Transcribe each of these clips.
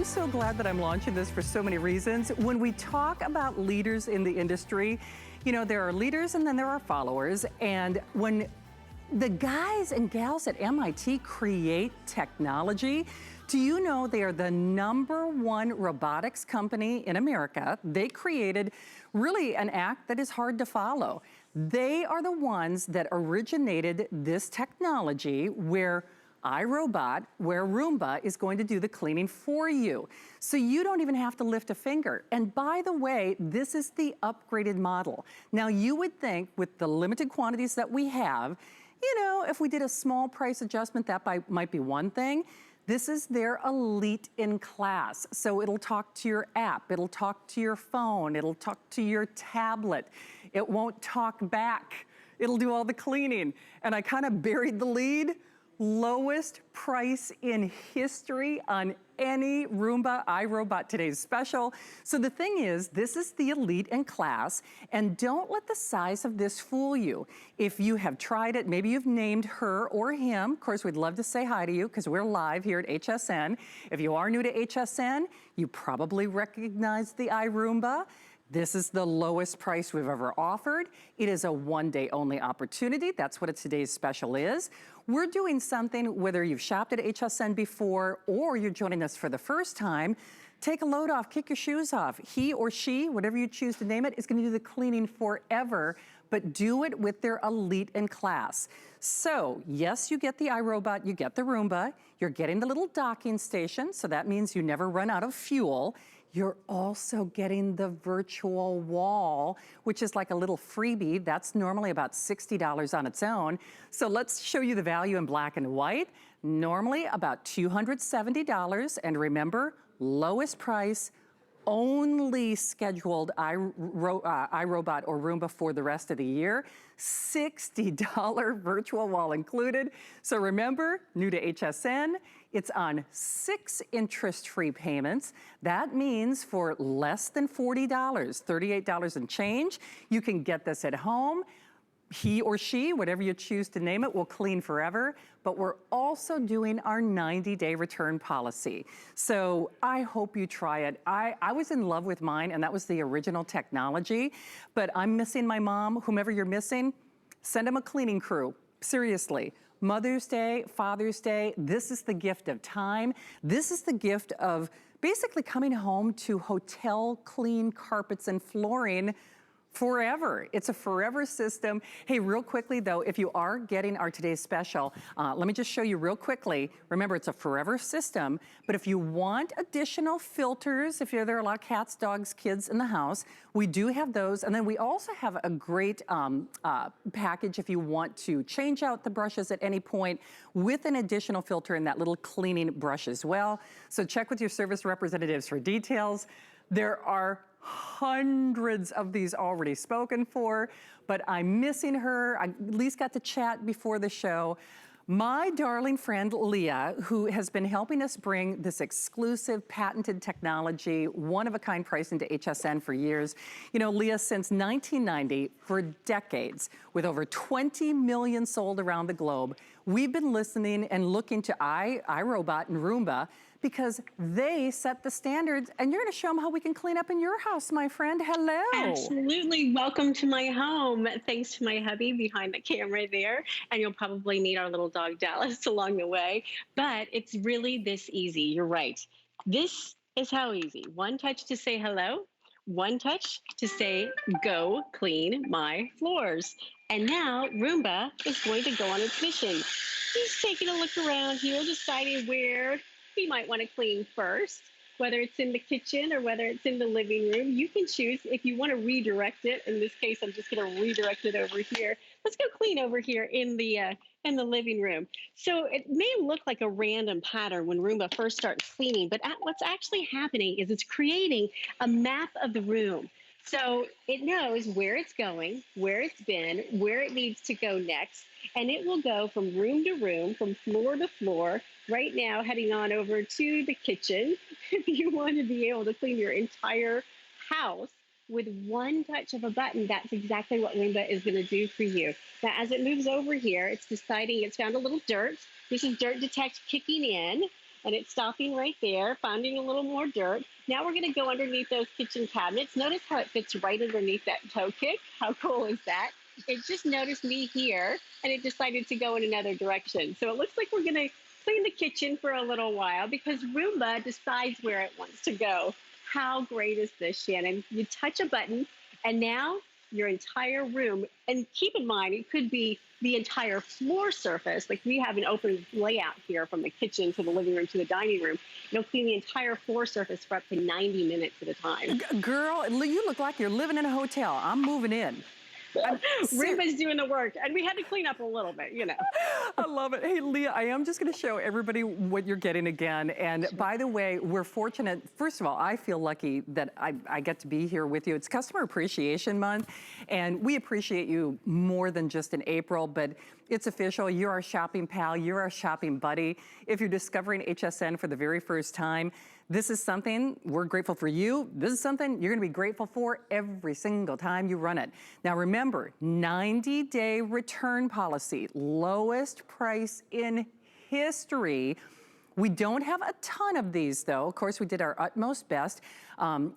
I'm so glad that I'm launching this for so many reasons. When we talk about leaders in the industry, you know, there are leaders and then there are followers. And when the guys and gals at MIT create technology, do you know they are the #1 robotics company in America? They created really an act that is hard to follow. They are the ones that originated this technology where Roomba is going to do the cleaning for you. So you don't even have to lift a finger. And by the way, this is the upgraded model. Now you would think with the limited quantities that we have, you know, if we did a small price adjustment, that might be one thing. This is their elite in class. So it'll talk to your app, it'll talk to your phone, it'll talk to your tablet. It won't talk back. It'll do all the cleaning. And I kind of buried the lead. Lowest price in history on any Roomba iRobot Today's Special. So the thing is, this is the elite in class, and don't let the size of this fool you. If you have tried it, maybe you've named her or him. Of course, we'd love to say hi to you because we're live here at HSN. If you are new to HSN, you probably recognize the iRoomba. This is the lowest price we've ever offered. It is a one-day only opportunity. That's what today's special is. We're doing something, whether you've shopped at HSN before or you're joining us for the first time, take a load off, kick your shoes off. He or she, whatever you choose to name it, is gonna do the cleaning forever, but do it with their elite in class. So yes, you get the iRobot, you get the Roomba, you're getting the little docking station, so that means you never run out of fuel. You're also getting the virtual wall, which is like a little freebie. That's normally about $60 on its own. So let's show you the value in black and white. Normally about $270, and remember, lowest price, only scheduled iRobot or Roomba for the rest of the year. $60 virtual wall included. So remember, new to HSN, it's on 6 interest-free payments. That means for less than $40, $38 and change, you can get this at home. He or she, whatever you choose to name it, will clean forever, but we're also doing our 90-day return policy. So I hope you try it. I was in love with mine, and that was the original technology, but I'm missing my mom. Whomever you're missing, send them a cleaning crew, seriously. Mother's Day, Father's Day, this is the gift of time. This is the gift of basically coming home to hotel clean carpets and flooring forever. It's a forever system. Hey, real quickly though, if you are getting our today's special, let me just show you real quickly. Remember, it's a forever system, but if you want additional filters, if there are a lot of cats, dogs, kids in the house, we do have those. And then we also have a great package if you want to change out the brushes at any point with an additional filter in that little cleaning brush as well. So check with your service representatives for details. There are hundreds of these already spoken for, but I'm missing her. I at least got to chat before the show. My darling friend, Leah, who has been helping us bring this exclusive patented technology, one-of-a-kind pricing to HSN for years. You know, Leah, since 1990, for decades, with over 20 million sold around the globe, we've been listening and looking to iRobot and Roomba because they set the standards, and you're gonna show them how we can clean up in your house, my friend. Hello. Absolutely, welcome to my home. Thanks to my hubby behind the camera there, and you'll probably meet our little dog Dallas along the way, but it's really this easy, you're right. This is how easy. One touch to say hello, one touch to say, go clean my floors. And now Roomba is going to go on its mission. He's taking a look around here, deciding where he might want to clean first, whether it's in the kitchen or whether it's in the living room. You can choose if you want to redirect it. In this case, I'm just going to redirect it over here. Let's go clean over here in the living room. So it may look like a random pattern when Roomba first starts cleaning, but what's actually happening is it's creating a map of the room. So it knows where it's going, where it's been, where it needs to go next, and it will go from room to room, from floor to floor, right now heading on over to the kitchen. If you want to be able to clean your entire house with one touch of a button, that's exactly what Roomba is going to do for you. Now, as it moves over here, it's deciding it's found a little dirt. This is dirt detect kicking in. and it's stopping right there, finding a little more dirt. Now we're gonna go underneath those kitchen cabinets. Notice how it fits right underneath that toe kick. How cool is that? It just noticed me here and it decided to go in another direction. So it looks like we're gonna clean the kitchen for a little while because Roomba decides where it wants to go. How great is this, Shannon? You touch a button and now your entire room, and keep in mind, it could be the entire floor surface. Like we have an open layout here from the kitchen to the living room to the dining room. It'll clean the entire floor surface for up to 90 minutes at a time. Girl, you look like you're living in a hotel. I'm moving in. Roomba's doing the work, and we had to clean up a little bit, you know. I love it. Hey, Leah, I am just going to show everybody what you're getting again. And by the way, we're fortunate. First of all, I feel lucky that I get to be here with you. It's Customer Appreciation Month, and we appreciate you more than just in April, but it's official. You're our shopping pal. You're our shopping buddy. If you're discovering HSN for the very first time, this is something we're grateful for you. This is something you're going to be grateful for every single time you run it. Now remember, 90-day return policy, lowest price in history. We don't have a ton of these though. Of course, we did our utmost best.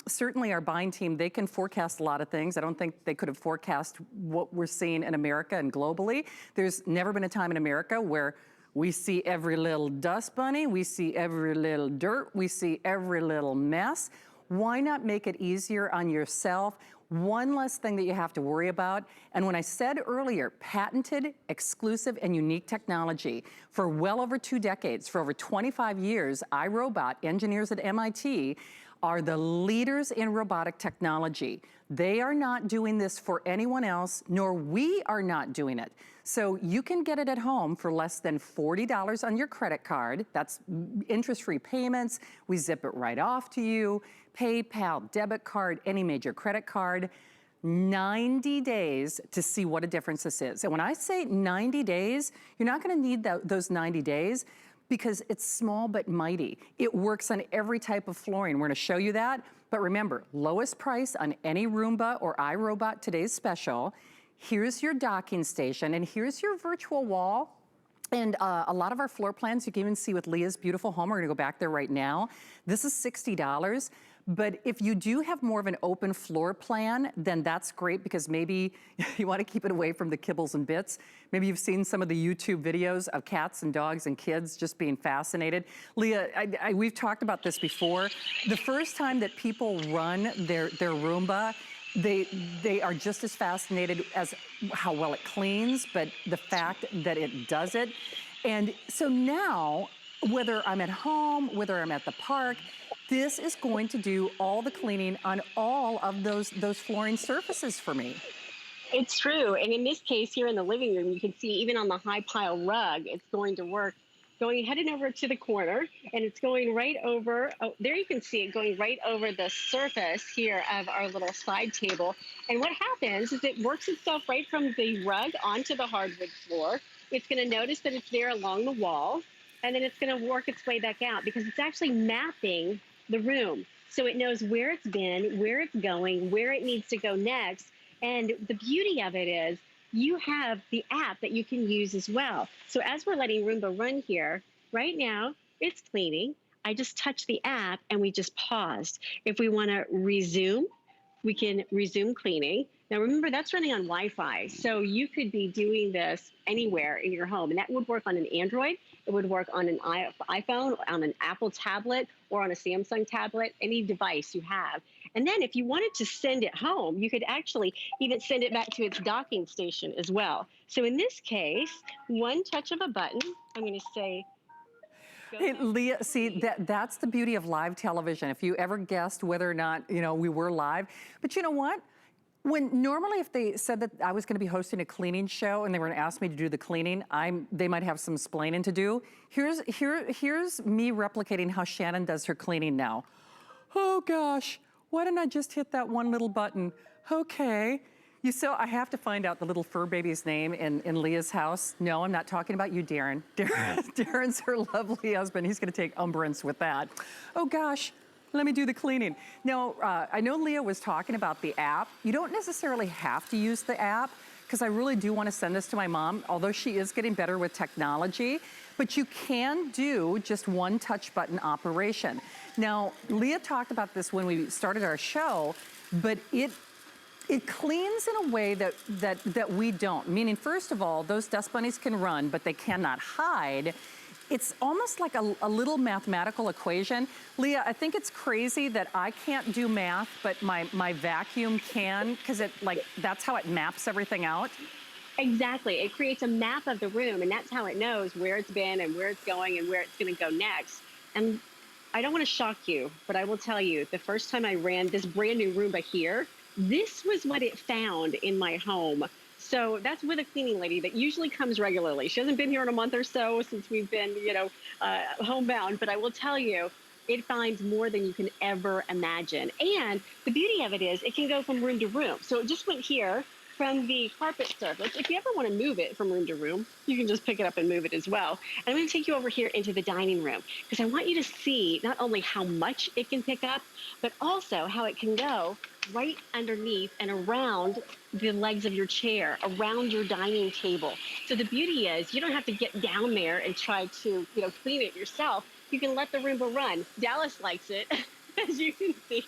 Certainly our buying team, they can forecast a lot of things. I don't think they could have forecast what we're seeing in America and globally. There's never been a time in America where we see every little dust bunny, we see every little dirt, we see every little mess. Why not make it easier on yourself? One less thing that you have to worry about. And when I said earlier, patented, exclusive, and unique technology for well over 2 decades, for over 25 years, iRobot, engineers at MIT, are the leaders in robotic technology. They are not doing this for anyone else, nor we are not doing it. So you can get it at home for less than $40 on your credit card. That's interest-free payments. We zip it right off to you. PayPal, debit card, any major credit card. 90 days to see what a difference this is. And when I say 90 days, you're not gonna need those 90 days because it's small but mighty. It works on every type of flooring. We're gonna show you that. But remember, lowest price on any Roomba or iRobot, today's special. Here's your docking station and here's your virtual wall. And a lot of our floor plans, you can even see with Leah's beautiful home. We're gonna go back there right now. This is $60. But if you do have more of an open floor plan, then that's great because maybe you want to keep it away from the kibbles and bits. Maybe you've seen some of the YouTube videos of cats and dogs and kids just being fascinated. Leah, we've talked about this before. The first time that people run their Roomba, they are just as fascinated as how well it cleans, but the fact that it does it. And so now, whether I'm at home, whether I'm at the park, this is going to do all the cleaning on all of those flooring surfaces for me. It's true. And in this case, here in the living room, you can see even on the high pile rug, it's going to work. Heading over to the corner, and it's going right over, oh, there you can see it going right over the surface here of our little side table. And what happens is it works itself right from the rug onto the hardwood floor. It's going to notice that it's there along the wall, and then it's going to work its way back out because it's actually mapping the room. So it knows where it's been, where it's going, where it needs to go next. And the beauty of it is you have the app that you can use as well. So as we're letting Roomba run here, right now it's cleaning. I just touched the app and we just paused. If we want to resume, we can resume cleaning. Now remember, that's running on Wi-Fi. So you could be doing this anywhere in your home, and that would work on an Android. It would work on an iPhone, on an Apple tablet, or on a Samsung tablet, any device you have. And then if you wanted to send it home, you could actually even send it back to its docking station as well. So in this case, one touch of a button, I'm going to say, hey, Leah, see, that's the beauty of live television. If you ever guessed whether or not, we were live. But you know what? When normally if they said that I was gonna be hosting a cleaning show and they were gonna ask me to do the cleaning, they might have some splaining to do. Here's me replicating how Shannon does her cleaning now. Oh gosh, why didn't I just hit that one little button? Okay. I have to find out the little fur baby's name in Leah's house. No, I'm not talking about you, Darren. Darren's her lovely husband. He's gonna take umbrance with that. Oh gosh. Let me do the cleaning. Now, I know Leah was talking about the app. You don't necessarily have to use the app. because I really do want to send this to my mom, although she is getting better with technology. But you can do just one touch button operation. Now, Leah talked about this when we started our show, but it cleans in a way that we don't. Meaning, first of all, those dust bunnies can run, but they cannot hide. It's almost like a little mathematical equation. Leah, I think it's crazy that I can't do math, but my vacuum can, because that's how it maps everything out. Exactly. It creates a map of the room, and that's how it knows where it's been and where it's going and where it's going to go next. And I don't want to shock you, but I will tell you, the first time I ran this brand new Roomba here, this was what it found in my home. So that's with a cleaning lady that usually comes regularly. She hasn't been here in a month or so since we've been, homebound. But I will tell you, it finds more than you can ever imagine. And the beauty of it is it can go from room to room. So it just went here from the carpet surface. If you ever want to move it from room to room, you can just pick it up and move it as well. And I'm going to take you over here into the dining room because I want you to see not only how much it can pick up, but also how it can go right underneath and around the legs of your chair, around your dining table. So the beauty is you don't have to get down there and try to, clean it yourself. You can let the Roomba run. Dallas likes it, as you can see.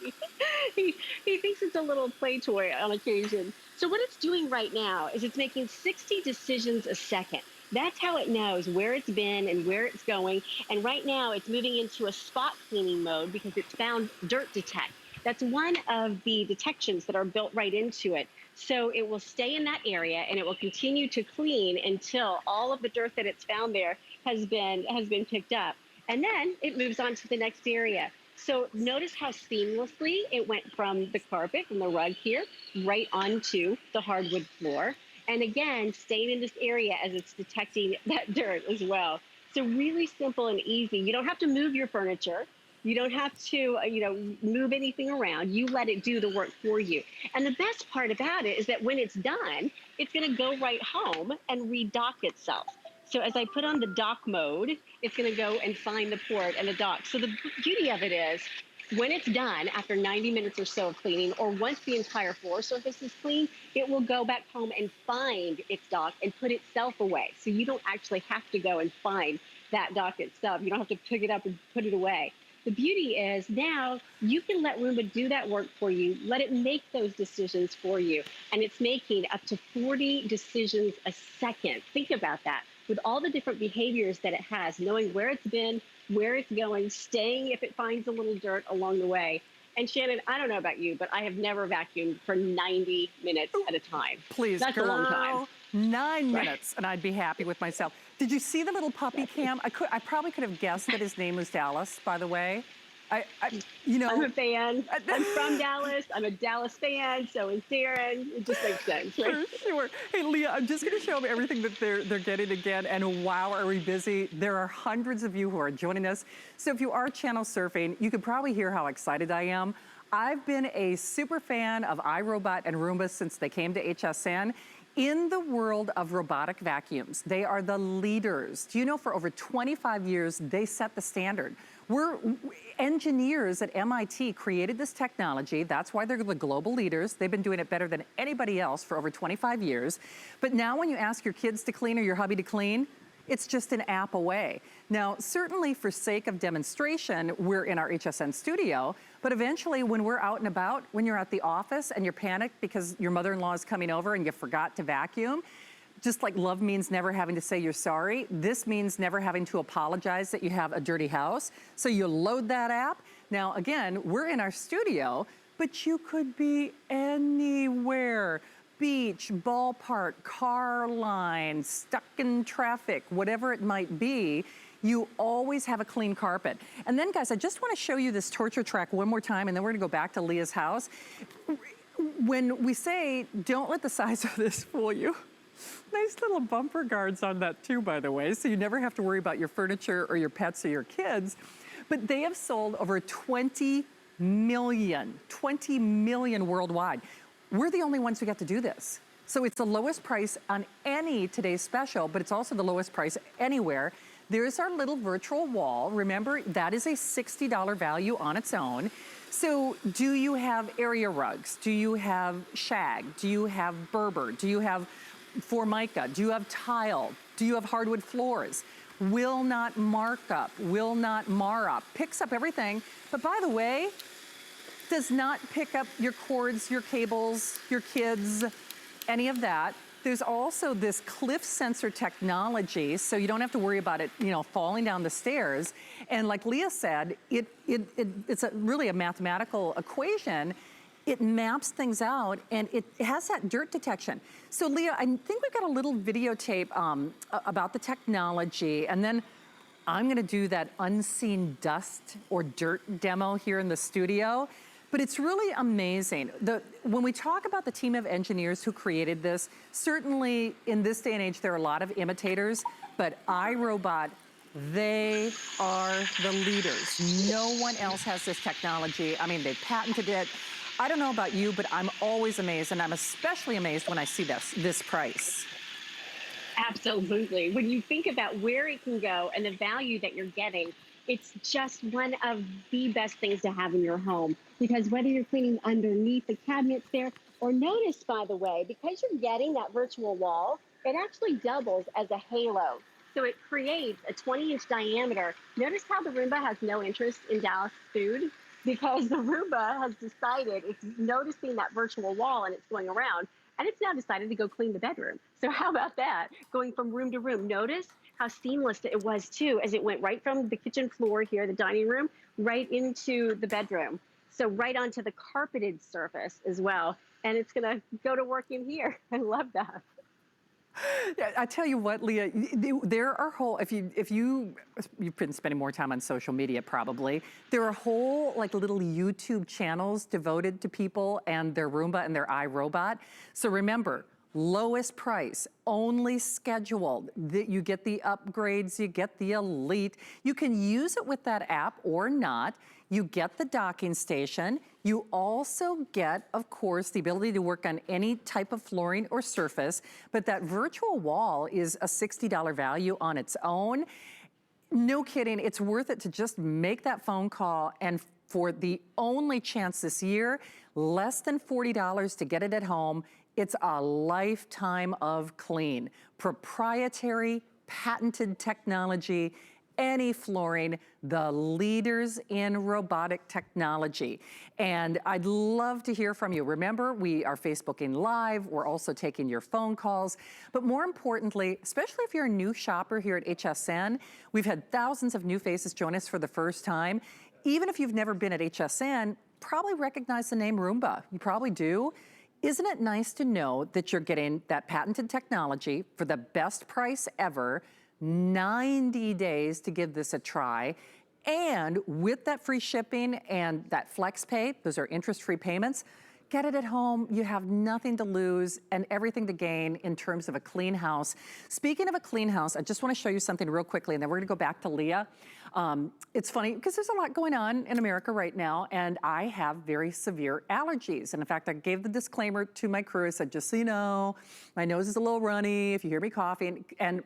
He thinks it's a little play toy on occasion. So what it's doing right now is it's making 60 decisions a second. That's how it knows where it's been and where it's going. And right now it's moving into a spot cleaning mode because it's found dirt detect. That's one of the detections that are built right into it. So it will stay in that area and it will continue to clean until all of the dirt that it's found there has been picked up. And then it moves on to the next area. So notice how seamlessly it went from the carpet and the rug here right onto the hardwood floor. And again, staying in this area as it's detecting that dirt as well. So really simple and easy. You don't have to move your furniture. You don't have to, move anything around. You let it do the work for you. And the best part about it is that when it's done, it's going to go right home and redock itself. So as I put on the dock mode, it's going to go and find the port and the dock. So the beauty of it is when it's done after 90 minutes or so of cleaning, or once the entire floor surface is clean, it will go back home and find its dock and put itself away. So you don't actually have to go and find that dock itself. You don't have to pick it up and put it away. The beauty is now you can let Roomba do that work for you, let it make those decisions for you. And it's making up to 40 decisions a second. Think about that. With all the different behaviors that it has, knowing where it's been, where it's going, staying if it finds a little dirt along the way. And Shannon, I don't know about you, but I have never vacuumed for 90 minutes at a time. Please, that's girl, a long time. 9 minutes, and I'd be happy with myself. Did you see the little puppy cam? I probably could have guessed that his name was Dallas, by the way. I'm a fan. I'm from Dallas. I'm a Dallas fan. So is Darren. It just makes sense, right? For sure. Hey, Leah, I'm just going to show them everything that they're getting again. And wow, are we busy? There are hundreds of you who are joining us. So if you are channel surfing, you can probably hear how excited I am. I've been a super fan of iRobot and Roomba since they came to HSN. In the world of robotic vacuums, they are the leaders. Do you know for over 25 years, they set the standard. Engineers at MIT created this technology. That's why they're the global leaders. They've been doing it better than anybody else for over 25 years. But now when you ask your kids to clean or your hubby to clean, it's just an app away. Now, certainly for sake of demonstration, we're in our HSN studio, but eventually when we're out and about, when you're at the office and you're panicked because your mother-in-law is coming over and you forgot to vacuum, just like love means never having to say you're sorry, this means never having to apologize that you have a dirty house. So you load that app. Now, again, we're in our studio, but you could be anywhere. Beach, ballpark, car line, stuck in traffic, whatever it might be, you always have a clean carpet. And then, guys, I just want to show you this torture track one more time, and then we're going to go back to Leah's house. When we say, don't let the size of this fool you, nice little bumper guards on that too, by the way, so you never have to worry about your furniture or your pets or your kids. But they have sold over 20 million worldwide. We're the only ones who get to do this. So it's the lowest price on any today's special, but it's also the lowest price anywhere. There's our little virtual wall. Remember, that is a $60 value on its own. So do you have area rugs? Do you have shag? Do you have Berber? Do you have Formica? Do you have tile? Do you have hardwood floors? Will not mark up, will not mar up, picks up everything. But by the way, does not pick up your cords, your cables, your kids, any of that. There's also this cliff sensor technology, so you don't have to worry about it, you know, falling down the stairs. And like Leah said, it's really a mathematical equation. It maps things out, and it has that dirt detection. So Leah, I think we've got a little videotape about the technology, and then I'm gonna do that unseen dust or dirt demo here in the studio. But it's really amazing. When we talk about the team of engineers who created this, certainly in this day and age, there are a lot of imitators, but iRobot, they are the leaders. No one else has this technology. I mean, they've patented it. I don't know about you, but I'm always amazed, and I'm especially amazed when I see this price. Absolutely. When you think about where it can go and the value that you're getting, it's just one of the best things to have in your home. Because whether you're cleaning underneath the cabinets there, or notice, by the way, because you're getting that virtual wall, it actually doubles as a halo. So it creates a 20-inch diameter. Notice how the Roomba has no interest in Dallas food? Because the Roomba has decided it's noticing that virtual wall and it's going around. And it's now decided to go clean the bedroom. So how about that? Going from room to room. Notice how seamless it was too, as it went right from the kitchen floor here, the dining room, right into the bedroom. So right onto the carpeted surface as well. And it's gonna go to work in here. I love that. Yeah, I tell you what, Leah, there are whole, if you've been spending more time on social media probably, there are whole like little YouTube channels devoted to people and their Roomba and their iRobot. So remember, lowest price, only scheduled. You get the upgrades, you get the elite. You can use it with that app or not. You get the docking station. You also get, of course, the ability to work on any type of flooring or surface, but that virtual wall is a $60 value on its own. No kidding, it's worth it to just make that phone call, and for the only chance this year, less than $40 to get it at home. It's a lifetime of clean, proprietary, patented technology, any flooring, the leaders in robotic technology. And I'd love to hear from you. Remember, we are Facebooking Live. We're also taking your phone calls. But more importantly, especially if you're a new shopper here at HSN, we've had thousands of new faces join us for the first time. Even if you've never been at HSN, probably recognize the name Roomba. You probably do. Isn't it nice to know that you're getting that patented technology for the best price ever, 90 days to give this a try, and with that free shipping and that flex pay, those are interest-free payments, get it at home. You have nothing to lose and everything to gain in terms of a clean house. Speaking of a clean house, I just want to show you something real quickly, and then we're going to go back to Leah. It's funny because there's a lot going on in America right now, and I have very severe allergies. And in fact, I gave the disclaimer to my crew. I said, just so you know, my nose is a little runny if you hear me coughing. And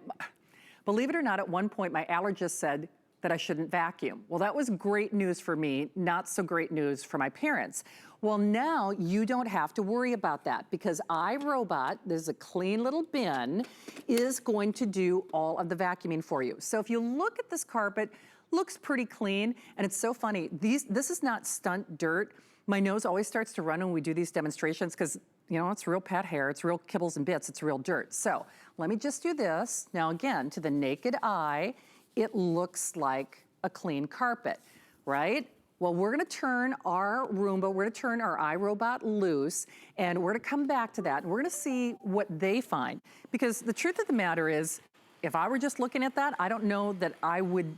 believe it or not, at one point, my allergist said that I shouldn't vacuum. Well, that was great news for me, not so great news for my parents. Well, now you don't have to worry about that because iRobot, there's a clean little bin, is going to do all of the vacuuming for you. So if you look at this carpet, looks pretty clean, and it's so funny. This is not stunt dirt. My nose always starts to run when we do these demonstrations because, you know, it's real pet hair, it's real kibbles and bits, it's real dirt. So let me just do this. Now again, to the naked eye, it looks like a clean carpet, right? Well, we're gonna turn our Roomba, we're gonna turn our iRobot loose, and we're gonna come back to that, and we're gonna see what they find. Because the truth of the matter is, if I were just looking at that, I don't know that I would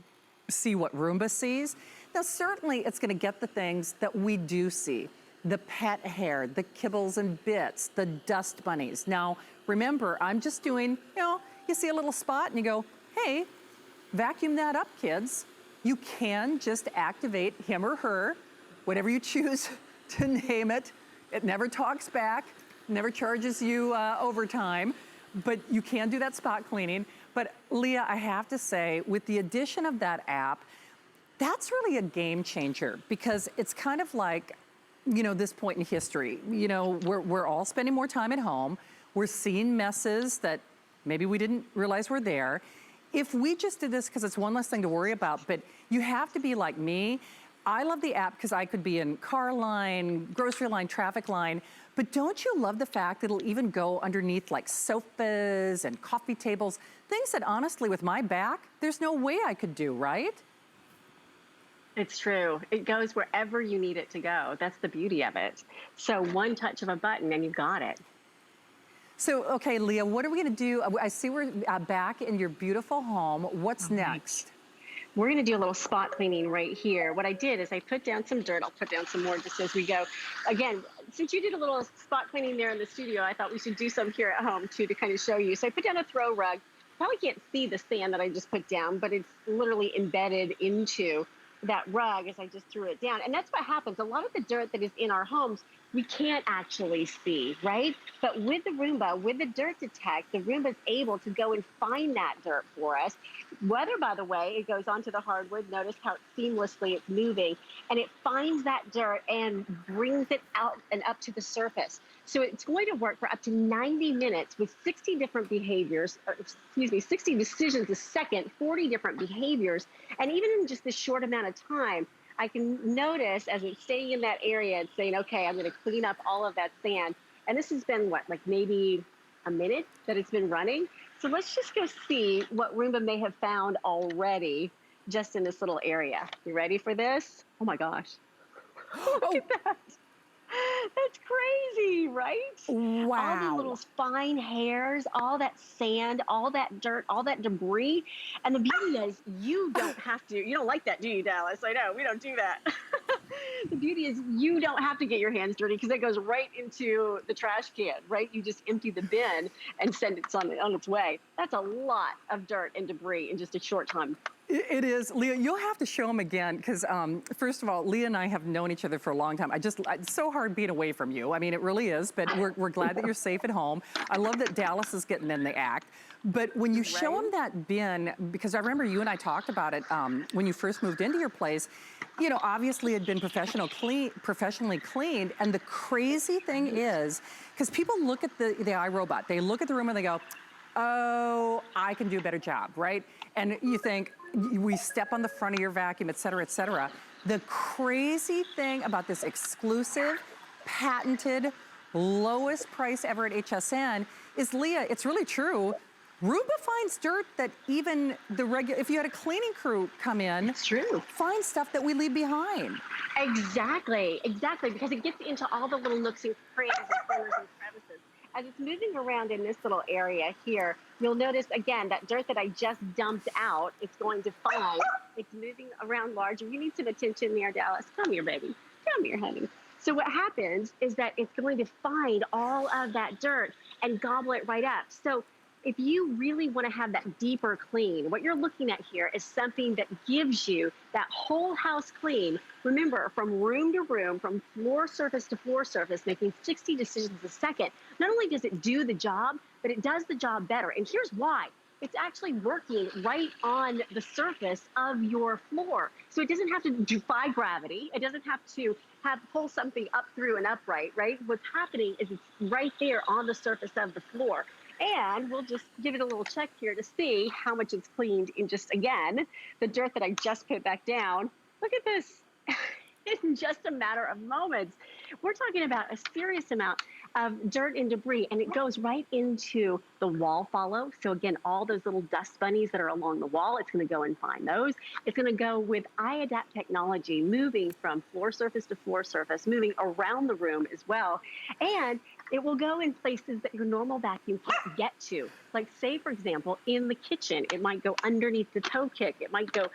see what Roomba sees. Now, certainly it's gonna get the things that we do see. The pet hair, the kibbles and bits, the dust bunnies. Now, remember, I'm just doing, you know, you see a little spot and you go, hey, vacuum that up, kids. You can just activate him or her, whatever you choose to name it. It never talks back, never charges you overtime, but you can do that spot cleaning. But Leah, I have to say, with the addition of that app, that's really a game changer because it's kind of like, you know, this point in history. You know, we're all spending more time at home. We're seeing messes that maybe we didn't realize were there. If we just did this, because it's one less thing to worry about, but you have to be like me. I love the app because I could be in car line, grocery line, traffic line, but don't you love the fact that it'll even go underneath like sofas and coffee tables, things that honestly with my back, there's no way I could do, right? It's true. It goes wherever you need it to go. That's the beauty of it. So one touch of a button and you got it. So, okay, Leah, what are we gonna do? I see we're back in your beautiful home. What's next? We're going to do a little spot cleaning right here. What I did is I put down some dirt. I'll put down some more just as we go. Again, since you did a little spot cleaning there in the studio, I thought we should do some here at home too to kind of show you. So I put down a throw rug. Probably can't see the sand that I just put down, but it's literally embedded into that rug as I just threw it down. And that's what happens. A lot of the dirt that is in our homes, we can't actually see, right? But with the Roomba, with the dirt detect, the Roomba is able to go and find that dirt for us. Whether, by the way, it goes onto the hardwood, notice how seamlessly it's moving, and it finds that dirt and brings it out and up to the surface. So it's going to work for up to 90 minutes with 60 different behaviors, 60 decisions a second, 40 different behaviors. And even in just this short amount of time, I can notice as it's staying in that area, it's saying, okay, I'm going to clean up all of that sand. And this has been what, like maybe a minute that it's been running. So let's just go see what Roomba may have found already just in this little area. You ready for this? Oh my gosh. Look at that. That's crazy, right? Wow. All the little fine hairs, all that sand, all that dirt, all that debris. And the beauty is you don't have to, you don't like that, do you, Dallas? I know, we don't do that. The beauty is you don't have to get your hands dirty because it goes right into the trash can, right? You just empty the bin and send it on its way. That's a lot of dirt and debris in just a short time. It is. Leah, you'll have to show them again because, first of all, Leah and I have known each other for a long time. It's so hard being away from you. I mean, it really is, but we're glad that you're safe at home. I love that Dallas is getting in the act. But when you show them that bin, because I remember you and I talked about it when you first moved into your place, you know, obviously it had been professionally cleaned. And the crazy thing is, because people look at the iRobot, they look at the room and they go, oh, I can do a better job, right? And you think, we step on the front of your vacuum, et cetera, et cetera. The crazy thing about this exclusive, patented, lowest price ever at HSN is, Leah, it's really true. Roomba finds dirt that even the regular, if you had a cleaning crew come in, it's true, find stuff that we leave behind. Exactly, because it gets into all the little nooks and crannies and corners and crevices. As it's moving around in this little area here, you'll notice, again, that dirt that I just dumped out, it's going to find. It's moving around larger. You need some attention there, Dallas. Come here, baby. Come here, honey. So what happens is that it's going to find all of that dirt and gobble it right up. So if you really want to have that deeper clean, what you're looking at here is something that gives you that whole house clean. Remember, from room to room, from floor surface to floor surface, making 60 decisions a second. Not only does it do the job, but it does the job better. And here's why. It's actually working right on the surface of your floor. So it doesn't have to defy gravity. It doesn't have to pull something up through and upright, right? What's happening is it's right there on the surface of the floor. And we'll just give it a little check here to see how much it's cleaned in just, again, the dirt that I just put back down. Look at this. In just a matter of moments. We're talking about a serious amount of dirt and debris, and it goes right into the wall follow. So again, all those little dust bunnies that are along the wall, it's going to go and find those. It's going to go with iAdapt technology, moving from floor surface to floor surface, moving around the room as well. And it will go in places that your normal vacuum can't get to. Like, say, for example, in the kitchen, it might go underneath the toe kick. It might go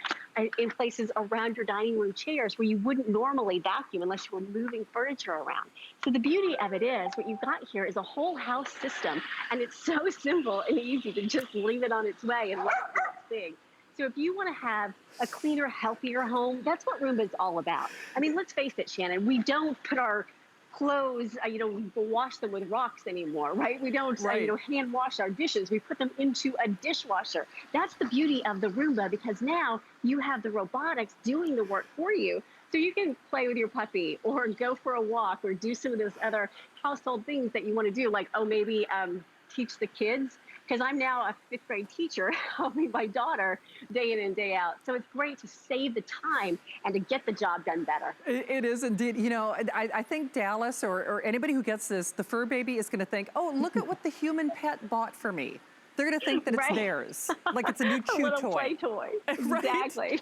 in places around your dining room chairs where you wouldn't normally vacuum unless you were moving furniture around. So the beauty of it is what you've got here is a whole house system, and it's so simple and easy to just leave it on its way and let it do its thing. So if you want to have a cleaner, healthier home, that's what Roomba is all about. I mean, let's face it, Shannon, we don't put our clothes, wash them with rocks anymore, right? We don't, Right. hand wash our dishes. We put them into a dishwasher. That's the beauty of the Roomba, because now you have the robotics doing the work for you. So you can play with your puppy or go for a walk or do some of those other household things that you want to do, like, oh, maybe teach the kids. Because I'm now a fifth grade teacher, helping my daughter day in and day out. So it's great to save the time and to get the job done better. It is indeed. You know, I think Dallas or anybody who gets this, the fur baby is going to think, oh, look at what the human pet bought for me. They're going to think that it's Right. theirs, like it's a new A chew little toy. play toy. Right? Exactly.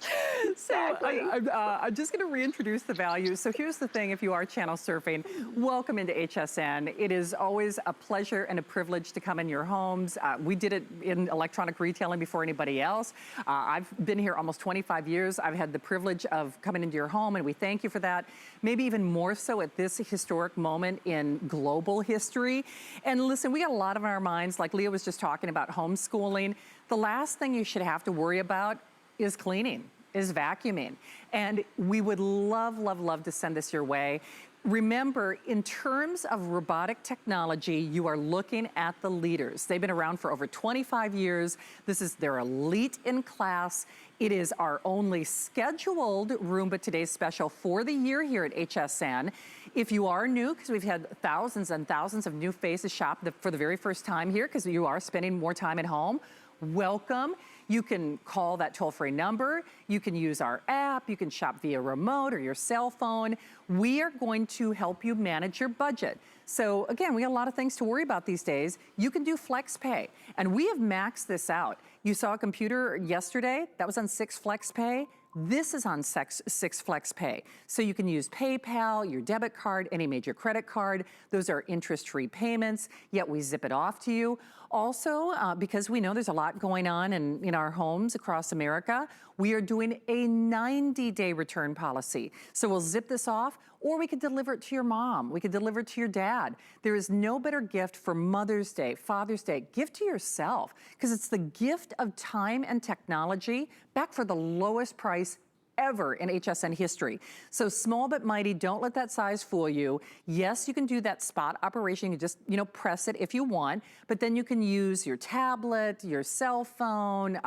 So Exactly. I'm just going to reintroduce the values. So here's the thing, if you are channel surfing, welcome into HSN. It is always a pleasure and a privilege to come in your homes. We did it in electronic retailing before anybody else. I've been here almost 25 years. I've had the privilege of coming into your home, and we thank you for that. Maybe even more so at this historic moment in global history. And listen, we got a lot on our minds, like Leah was just talking about homeschooling. The last thing you should have to worry about is cleaning, is vacuuming. And we would love, love, love to send this your way. Remember, in terms of robotic technology, you are looking at the leaders. They've been around for over 25 years. This is their elite in class. It is our only scheduled Roomba Today's Special for the year here at HSN. If you are new, because we've had thousands and thousands of new faces shop for the very first time here, because you are spending more time at home, welcome. You can call that toll-free number. You can use our app. You can shop via remote or your cell phone. We are going to help you manage your budget. So again, we got a lot of things to worry about these days. You can do flex pay, and we have maxed this out. You saw a computer yesterday that was on 6 flex pay. This is on 6 flex pay. So you can use PayPal, your debit card, any major credit card. Those are interest-free payments, yet we zip it off to you. Also, because we know there's a lot going on in our homes across America, we are doing a 90-day return policy. So we'll zip this off, or we could deliver it to your mom. We could deliver it to your dad. There is no better gift for Mother's Day, Father's Day. Gift to yourself, because it's the gift of time and technology back for the lowest price ever in HSN history. So small but mighty, don't let that size fool you. Yes, you can do that spot operation. You just, press it if you want, but then you can use your tablet, your cell phone,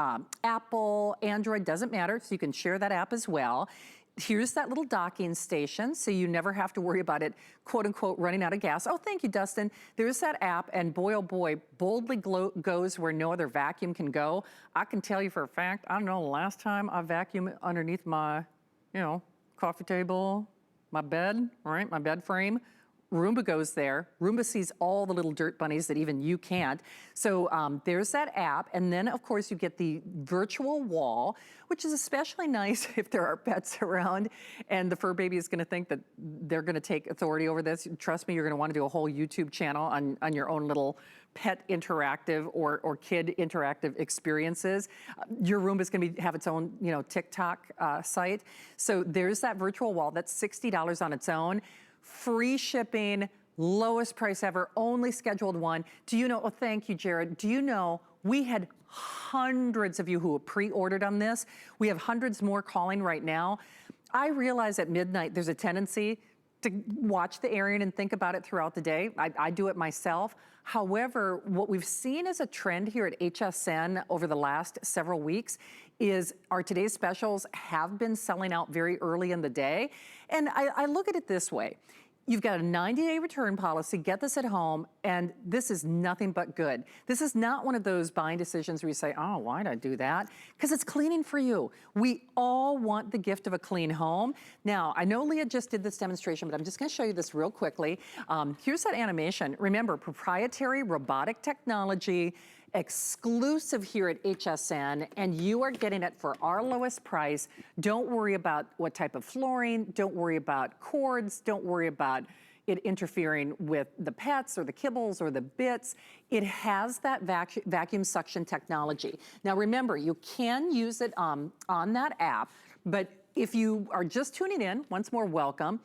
Apple, Android, doesn't matter. So you can share that app as well. Here's that little docking station, so you never have to worry about it, quote unquote, running out of gas. Oh, thank you, Dustin. There's that app, and boy, oh boy, boldly goes where no other vacuum can go. I can tell you for a fact, I don't know, the last time I vacuumed underneath my, coffee table, my bed, right, my bed frame, Roomba goes there. Roomba sees all the little dirt bunnies that even you can't. So there's that app. And then, of course, you get the virtual wall, which is especially nice if there are pets around and the fur baby is going to think that they're going to take authority over this. Trust me, you're going to want to do a whole YouTube channel on your own little pet interactive or kid interactive experiences. Your Roomba is going to have its own, TikTok site. So there's that virtual wall. That's $60 on its own. Free shipping, lowest price ever, only scheduled one. Do you know, oh, thank you, Jared. Do you know, we had hundreds of you who pre-ordered on this. We have hundreds more calling right now. I realize at midnight there's a tendency to watch the airing and think about it throughout the day. I do it myself. However, what we've seen as a trend here at HSN over the last several weeks is our today's specials have been selling out very early in the day. And I look at it this way. You've got a 90-day return policy, get this at home, and this is nothing but good. This is not one of those buying decisions where you say, oh, why'd I do that? Because it's cleaning for you. We all want the gift of a clean home. Now, I know Leah just did this demonstration, but I'm just gonna show you this real quickly. Here's that animation. Remember, proprietary robotic technology, exclusive here at HSN, and you are getting it for our lowest price. Don't worry about what type of flooring, don't worry about cords, don't worry about it interfering with the pets or the kibbles or the bits. It has that vacuum suction technology. Now remember, you can use it on that app, but if you are just tuning in, once more, welcome.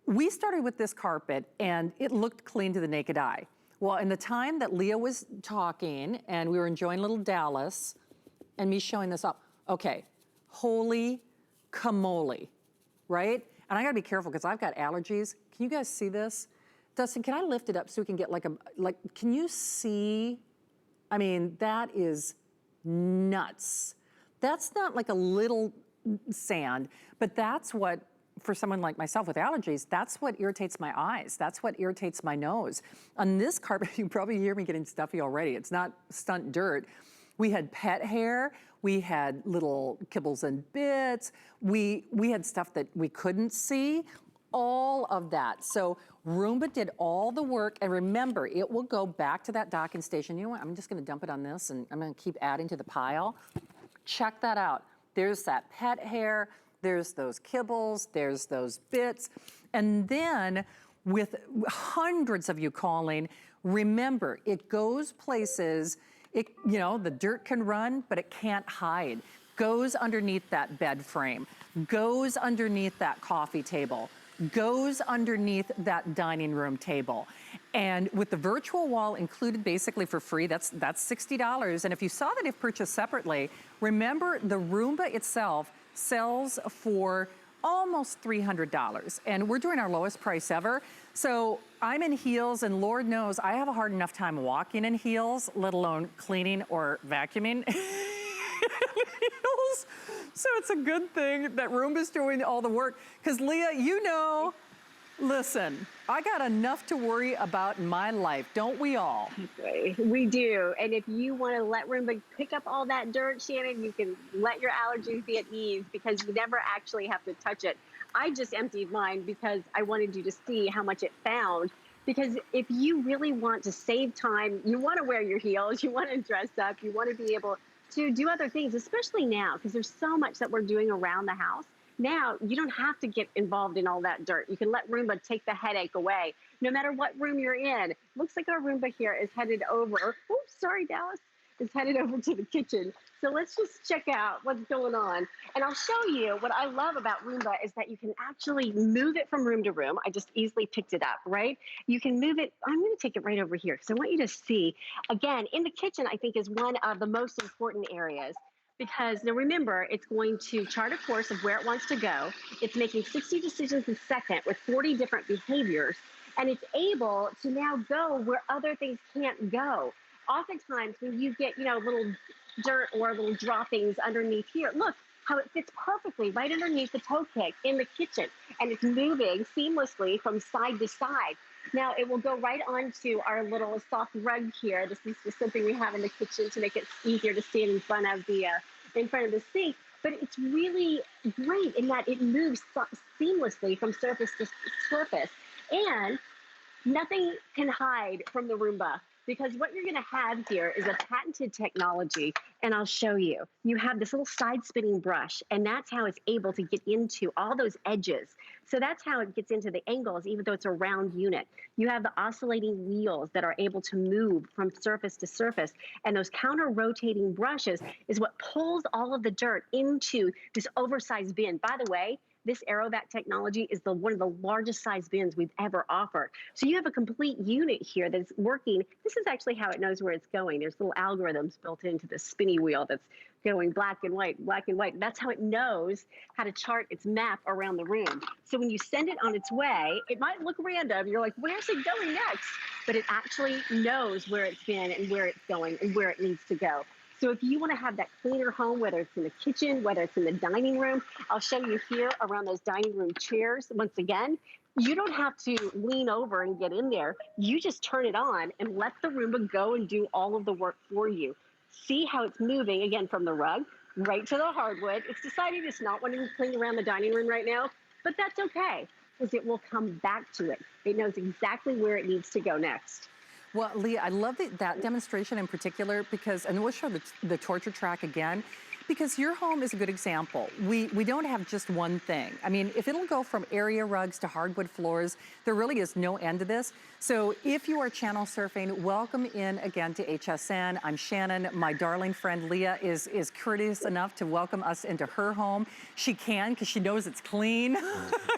We started with this carpet and it looked clean to the naked eye. Well, in the time that Leah was talking and we were enjoying little Dallas and me showing this up, okay, holy camole, right? And I gotta be careful because I've got allergies. Can you guys see this? Dustin, can I lift it up so we can get can you see? I mean, that is nuts. That's not like a little sand, but that's what, for someone like myself with allergies, that's what irritates my eyes. That's what irritates my nose. On this carpet, you probably hear me getting stuffy already. It's not stunt dirt. We had pet hair. We had little kibbles and bits. We had stuff that we couldn't see. All of that. So Roomba did all the work, and remember, it will go back to that docking station. You know what? I'm just gonna dump it on this, and I'm gonna keep adding to the pile. Check that out. There's that pet hair, there's those kibbles, there's those bits. And then with hundreds of you calling, remember, it goes places, the dirt can run, but it can't hide. Goes underneath that bed frame, goes underneath that coffee table, goes underneath that dining room table. And with the virtual wall included basically for free, that's $60. And if you saw that if purchased separately, remember the Roomba itself sells for almost $300. And we're doing our lowest price ever. So I'm in heels, and Lord knows I have a hard enough time walking in heels, let alone cleaning or vacuuming. So it's a good thing that Roomba's doing all the work. Because Leah, listen, I got enough to worry about in my life, don't we all? We do. And if you want to let Roomba pick up all that dirt, Shannon, you can let your allergies be at ease because you never actually have to touch it. I just emptied mine because I wanted you to see how much it found. Because if you really want to save time, you want to wear your heels, you want to dress up, you want to be able to do other things, especially now, because there's so much that we're doing around the house. Now, you don't have to get involved in all that dirt. You can let Roomba take the headache away, no matter what room you're in. Looks like our Roomba here is headed over. Oops, sorry, Dallas. Is headed over to the kitchen. So let's just check out what's going on. And I'll show you what I love about Roomba is that you can actually move it from room to room. I just easily picked it up, right? You can move it. I'm going to take it right over here because I want you to see. Again, in the kitchen, I think is one of the most important areas. Because now remember, it's going to chart a course of where it wants to go. It's making 60 decisions a second with 40 different behaviors. And it's able to now go where other things can't go. Oftentimes when you get, little dirt or little droppings underneath here, look how it fits perfectly right underneath the toe kick in the kitchen. And it's moving seamlessly from side to side. Now it will go right onto our little soft rug here. This is just something we have in the kitchen to make it easier to stand in front of the sink. But it's really great in that it moves seamlessly from surface to surface. And nothing can hide from the Roomba. Because what you're going to have here is a patented technology, and I'll show you. You have this little side spinning brush, and that's how it's able to get into all those edges. So that's how it gets into the angles, even though it's a round unit. You have the oscillating wheels that are able to move from surface to surface, and those counter-rotating brushes is what pulls all of the dirt into this oversized bin. By the way, this AeroVac technology is one of the largest size bins we've ever offered. So you have a complete unit here that's working. This is actually how it knows where it's going. There's little algorithms built into the spinny wheel that's going black and white, black and white. That's how it knows how to chart its map around the room. So when you send it on its way, it might look random. You're like, where's it going next? But it actually knows where it's been and where it's going and where it needs to go. So if you want to have that cleaner home, whether it's in the kitchen, whether it's in the dining room, I'll show you here around those dining room chairs. Once again, you don't have to lean over and get in there. You just turn it on and let the Roomba go and do all of the work for you. See how it's moving, again, from the rug right to the hardwood. It's decided it's not wanting to clean around the dining room right now, but that's okay because it will come back to it. It knows exactly where it needs to go next. Well, Leah, I love that demonstration in particular because, and we'll show the torture track again, because your home is a good example. We don't have just one thing. I mean, if it'll go from area rugs to hardwood floors, there really is no end to this. So if you are channel surfing, welcome in again to HSN. I'm Shannon. My darling friend Leah is courteous enough to welcome us into her home. She can because she knows it's clean,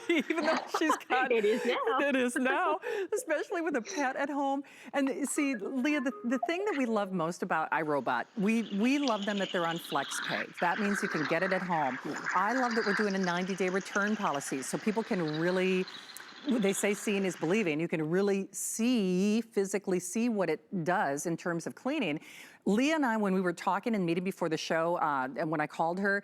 even though she's got it is now. It is now, especially with a pet at home. And see, Leah, the thing that we love most about iRobot, we love them that they're on FlexPay. That means you can get it at home. I love that we're doing a 90-day return policy so people can really they say seeing is believing. You can really see, physically see what it does in terms of cleaning. Leah and I, when we were talking and meeting before the show, and when I called her,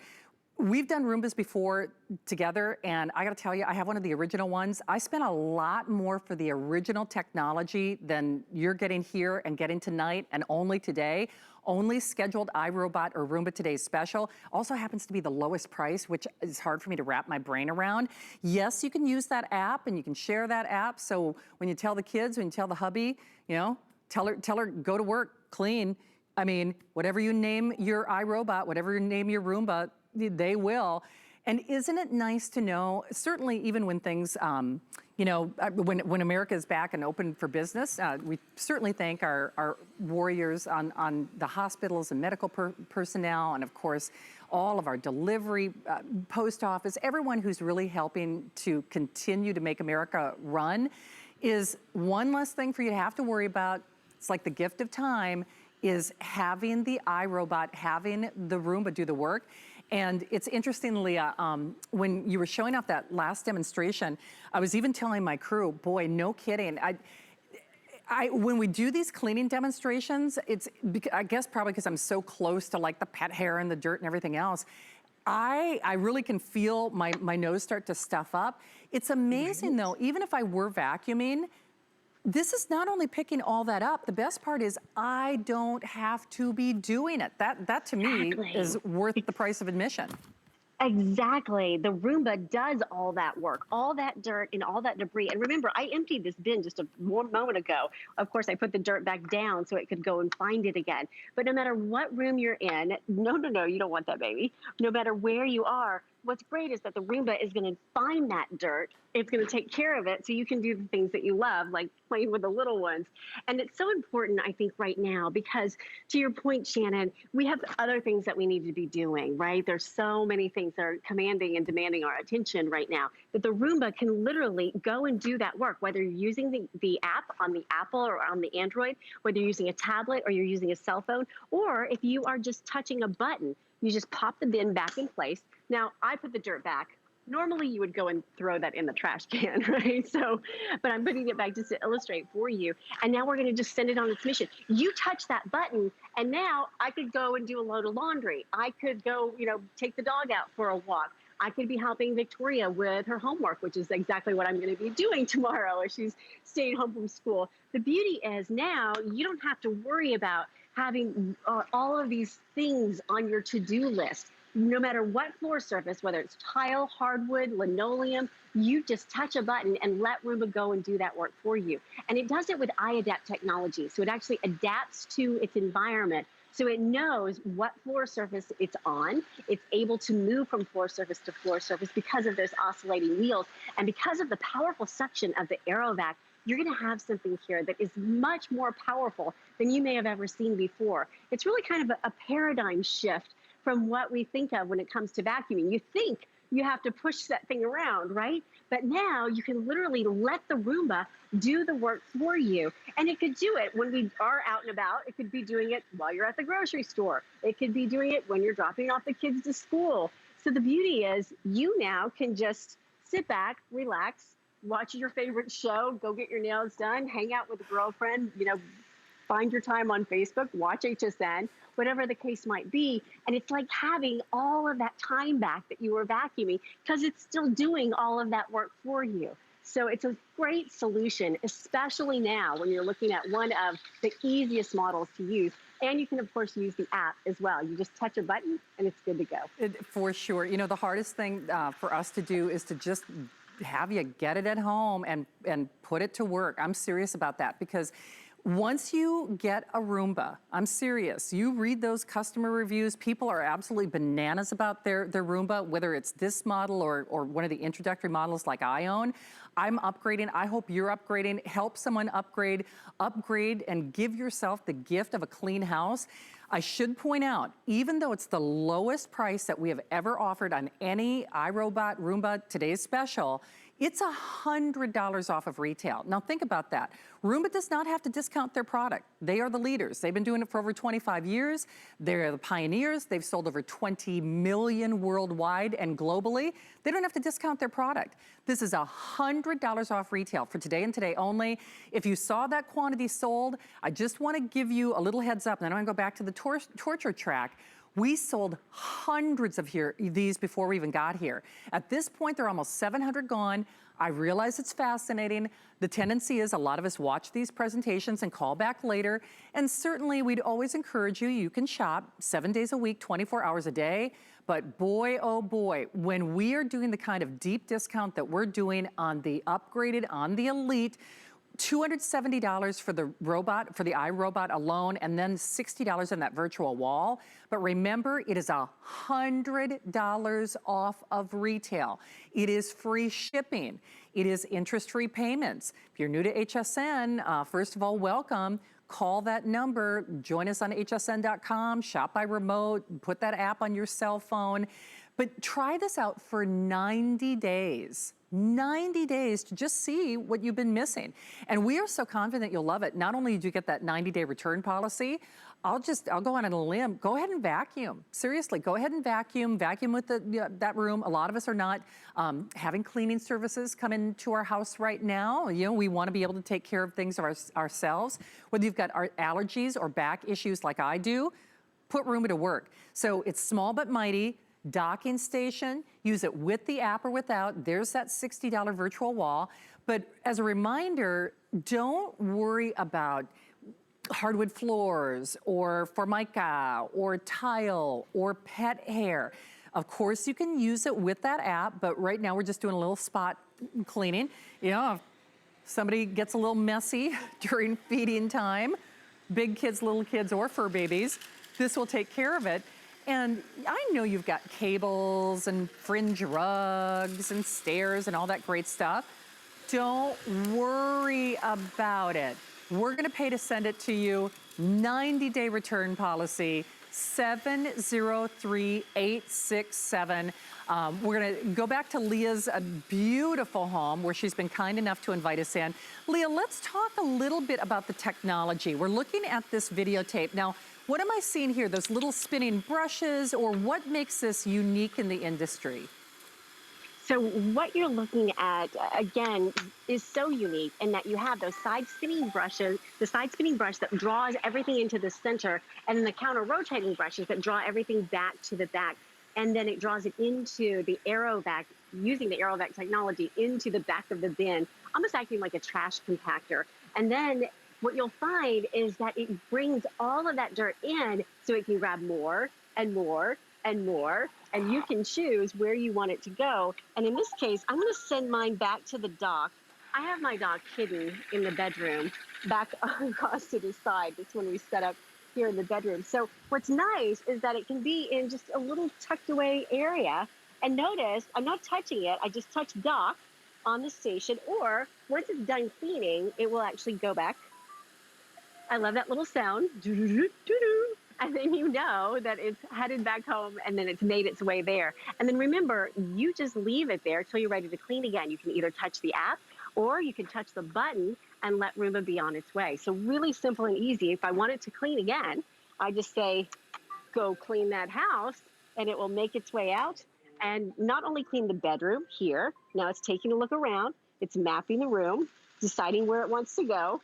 we've done Roombas before together, and I gotta tell you, I have one of the original ones. I spent a lot more for the original technology than you're getting here and getting tonight and only today. Only scheduled iRobot or Roomba Today's Special. Also happens to be the lowest price, which is hard for me to wrap my brain around. Yes, you can use that app and you can share that app. So when you tell the kids, when you tell the hubby, you know, tell her, go to work, clean. I mean, whatever you name your iRobot, whatever you name your Roomba, they will. And isn't it nice to know, certainly even when things, you know, when America is back and open for business, we certainly thank our warriors on the hospitals and medical personnel, and of course, all of our delivery, post office, everyone who's really helping to continue to make America run. Is one less thing for you to have to worry about. It's like the gift of time, is having the iRobot, having the Roomba do the work. And it's interesting, Leah, when you were showing off that last demonstration, I was even telling my crew, boy, no kidding. When we do these cleaning demonstrations, it's, I guess probably because I'm so close to like the pet hair and the dirt and everything else, I really can feel my nose start to stuff up. It's amazing though, even if I were vacuuming, this is not only picking all that up, the best part is I don't have to be doing it. That to me is worth the price of admission. Exactly. The Roomba does all that work, all that dirt and all that debris. And remember, I emptied this bin just a moment ago. Of course, I put the dirt back down so it could go and find it again. But no matter what room you're in, no, you don't want that, baby. No matter where you are, what's great is that the Roomba is going to find that dirt. It's going to take care of it so you can do the things that you love, like playing with the little ones. And it's so important, I think, right now, because to your point, Shannon, we have other things that we need to be doing, right? There's so many things that are commanding and demanding our attention right now that the Roomba can literally go and do that work, whether you're using the app on the Apple or on the Android, whether you're using a tablet or you're using a cell phone, or if you are just touching a button, you just pop the bin back in place. Now, I put the dirt back. Normally, you would go and throw that in the trash can, right? So, but I'm putting it back just to illustrate for you. And now we're going to just send it on its mission. You touch that button, and now I could go and do a load of laundry. I could go, take the dog out for a walk. I could be helping Victoria with her homework, which is exactly what I'm going to be doing tomorrow as she's staying home from school. The beauty is now you don't have to worry about having all of these things on your to-do list. No matter what floor surface, whether it's tile, hardwood, linoleum, you just touch a button and let Roomba go and do that work for you. And it does it with iAdapt technology. So it actually adapts to its environment. So it knows what floor surface it's on. It's able to move from floor surface to floor surface because of those oscillating wheels. And because of the powerful suction of the AeroVac, you're going to have something here that is much more powerful than you may have ever seen before. It's really kind of a paradigm shift from what we think of when it comes to vacuuming. You think you have to push that thing around, right? But now you can literally let the Roomba do the work for you. And it could do it when we are out and about. It could be doing it while you're at the grocery store. It could be doing it when you're dropping off the kids to school. So the beauty is you now can just sit back, relax, watch your favorite show, go get your nails done, hang out with a girlfriend, find your time on Facebook, watch HSN, whatever the case might be. And it's like having all of that time back that you were vacuuming because it's still doing all of that work for you. So it's a great solution, especially now when you're looking at one of the easiest models to use. And you can, of course, use the app as well. You just touch a button and it's good to go. For sure. The hardest thing for us to do is to just have you get it at home and put it to work. I'm serious about that because once you get a Roomba, I'm serious, you read those customer reviews, people are absolutely bananas about their Roomba, whether it's this model or one of the introductory models like I own. I'm upgrading, I hope you're upgrading, help someone upgrade and give yourself the gift of a clean house. I should point out, even though it's the lowest price that we have ever offered on any iRobot Roomba Today's Special, It's $100 off of retail. Now think about that. Roomba does not have to discount their product. They are the leaders. They've been doing it for over 25 years. They're the pioneers. They've sold over 20 million worldwide and globally. They don't have to discount their product. This is $100 off retail for today and today only. If you saw that quantity sold, I just want to give you a little heads up, and then I'm going to go back to the torture track. We sold hundreds of these before we even got here. At this point, there are almost 700 gone. I realize it's fascinating. The tendency is a lot of us watch these presentations and call back later. And certainly we'd always encourage you, you can shop 7 days a week, 24 hours a day. But boy, oh boy, when we are doing the kind of deep discount that we're doing on the upgraded, on the Elite, $270 for the robot, for the iRobot alone, and then $60 on that virtual wall. But remember, it is $100 off of retail. It is free shipping. It is interest-free payments. If you're new to HSN, first of all, welcome. Call that number, join us on hsn.com, shop by remote, put that app on your cell phone. But try this out for 90 days. 90 days to just see what you've been missing. And we are so confident you'll love it. Not only do you get that 90-day return policy, I'll go on a limb. Go ahead and vacuum. Seriously, go ahead and vacuum. Vacuum with that room. A lot of us are not having cleaning services come into our house right now. You know, we want to be able to take care of things ourselves. Whether you've got allergies or back issues like I do, put Roomba to work. So it's small but mighty. Docking station, use it with the app or without. There's that $60 virtual wall. But as a reminder, don't worry about hardwood floors or formica or tile or pet hair. Of course, you can use it with that app, but right now we're just doing a little spot cleaning. You know, if somebody gets a little messy during feeding time, big kids, little kids, or fur babies, this will take care of it. And I know you've got cables and fringe rugs and stairs and all that great stuff. Don't worry about it. We're gonna pay to send it to you. 90-day return policy, 703867. We're gonna go back to Leah's beautiful home where she's been kind enough to invite us in. Leah, let's talk a little bit about the technology. We're looking at this videotape. Now, what am I seeing here? Those little spinning brushes, or what makes this unique in the industry? So what you're looking at, again, is so unique in that you have those side spinning brushes, the side spinning brush that draws everything into the center, and then the counter rotating brushes that draw everything back to the back. And then it draws it into the AeroVac, using the AeroVac technology, into the back of the bin, almost acting like a trash compactor. And then what you'll find is that it brings all of that dirt in so it can grab more and more and more, and you can choose where you want it to go. And in this case, I'm gonna send mine back to the dock. I have my dog hidden in the bedroom, back across to the side. This one we set up here in the bedroom. So what's nice is that it can be in just a little tucked away area. And notice, I'm not touching it, I just touch dock on the station, or once it's done cleaning, it will actually go back. I love that little sound, doo-doo-doo-doo-doo. And then you know that it's headed back home and then it's made its way there. And then remember, you just leave it there till you're ready to clean again. You can either touch the app or you can touch the button and let Roomba be on its way. So really simple and easy. If I want it to clean again, I just say, go clean that house, and it will make its way out and not only clean the bedroom here, now it's taking a look around, it's mapping the room, deciding where it wants to go.